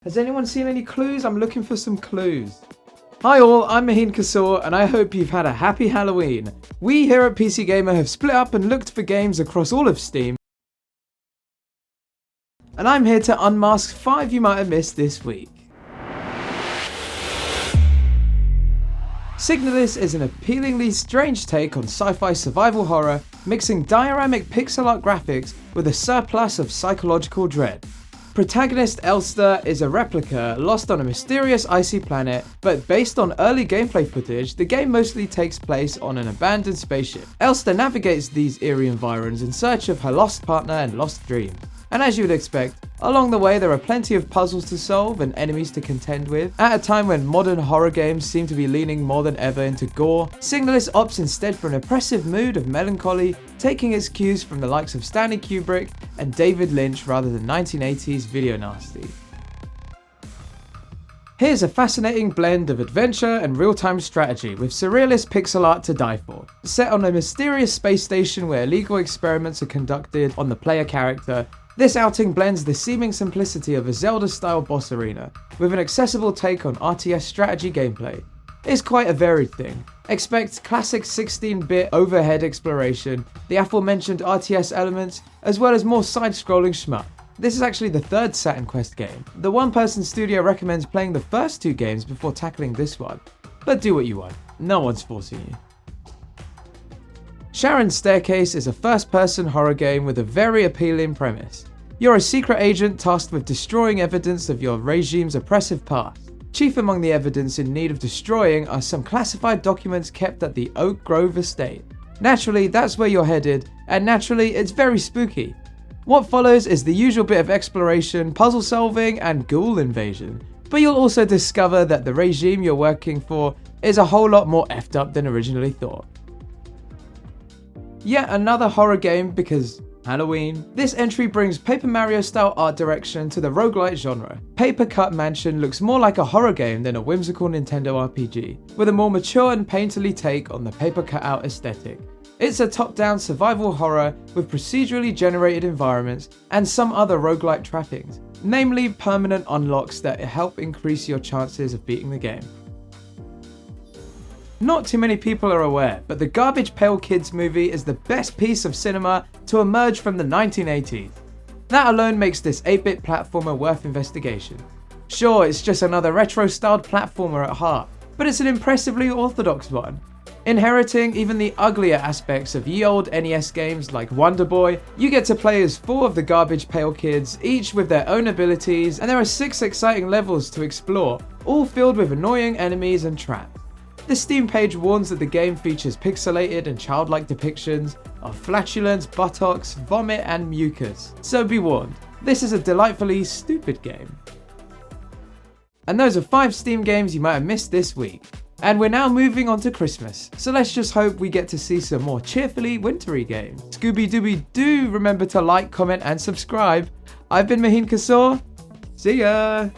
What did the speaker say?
Has anyone seen any clues? I'm looking for some clues. Hi all, I'm Maheen Kasoor and I hope you've had a happy Halloween. We here at PC Gamer have split up and looked for games across all of Steam. And I'm here to unmask 5 you might have missed this week. Signalis is an appealingly strange take on sci-fi survival horror, mixing dioramic pixel art graphics with a surplus of psychological dread. Protagonist Elster is a replica lost on a mysterious icy planet, but based on early gameplay footage, the game mostly takes place on an abandoned spaceship. Elster navigates these eerie environs in search of her lost partner and lost dream. And as you would expect, along the way there are plenty of puzzles to solve and enemies to contend with. At a time when modern horror games seem to be leaning more than ever into gore, Signalis opts instead for an oppressive mood of melancholy, taking its cues from the likes of Stanley Kubrick and David Lynch rather than 1980s video nasty. Here's a fascinating blend of adventure and real-time strategy with surrealist pixel art to die for. Set on a mysterious space station where illegal experiments are conducted on the player character, this outing blends the seeming simplicity of a Zelda-style boss arena with an accessible take on RTS strategy gameplay. It's quite a varied thing. Expect classic 16-bit overhead exploration, the aforementioned RTS elements, as well as more side-scrolling shmup. This is actually the third Saturn Quest game. The one-person studio recommends playing the first 2 games before tackling this one, but do what you want, no one's forcing you. Charon's Staircase is a first-person horror game with a very appealing premise. You're a secret agent tasked with destroying evidence of your regime's oppressive past. Chief among the evidence in need of destroying are some classified documents kept at the Oak Grove estate. Naturally, that's where you're headed, and naturally, it's very spooky. What follows is the usual bit of exploration, puzzle solving, and ghoul invasion. But you'll also discover that the regime you're working for is a whole lot more effed up than originally thought. Yet another horror game because Halloween. This entry brings Paper Mario style art direction to the roguelite genre. Paper Cut Mansion looks more like a horror game than a whimsical Nintendo RPG, with a more mature and painterly take on the paper cutout aesthetic. It's a top-down survival horror with procedurally generated environments and some other roguelite trappings, namely permanent unlocks that help increase your chances of beating the game. Not too many people are aware, but the Garbage Pail Kids movie is the best piece of cinema to emerge from the 1980s. That alone makes this 8-bit platformer worth investigation. Sure, it's just another retro-styled platformer at heart, but it's an impressively orthodox one. Inheriting even the uglier aspects of ye old NES games like Wonder Boy, you get to play as 4 of the Garbage Pail Kids, each with their own abilities, and there are 6 exciting levels to explore, all filled with annoying enemies and traps. The Steam page warns that the game features pixelated and childlike depictions of flatulence, buttocks, vomit, and mucus. So be warned, this is a delightfully stupid game. And those are 5 Steam games you might have missed this week. And we're now moving on to Christmas, so let's just hope we get to see some more cheerfully wintry games. Scooby Doo, remember to like, comment, and subscribe. I've been Maheen Kasoor. See ya!